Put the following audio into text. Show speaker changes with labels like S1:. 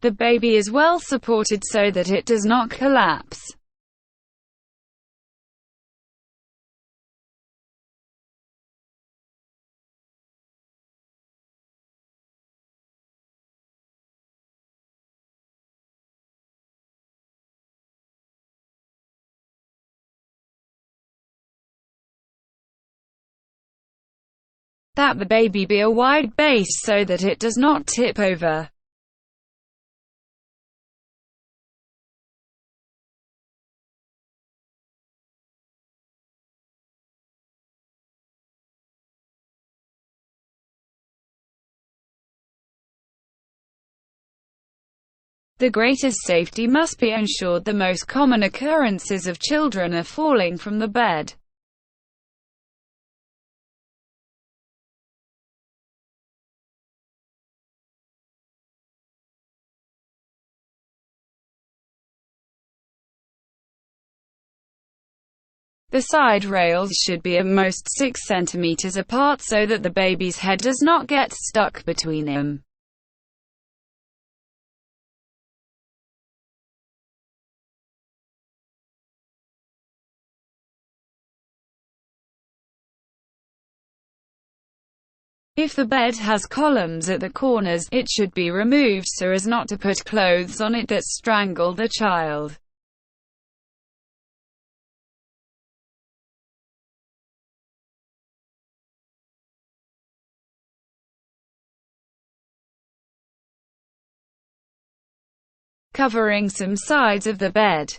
S1: The baby is well supported so that it does not collapse. That the baby be a wide base so that it does not tip over. The greatest safety must be ensured. The most common occurrences of children are falling from the bed. The side rails should be at most 6 cm apart so that the baby's head does not get stuck between them. If the bed has columns at the corners, it should be removed so as not to put clothes on it that strangle the child. Covering some sides of the bed.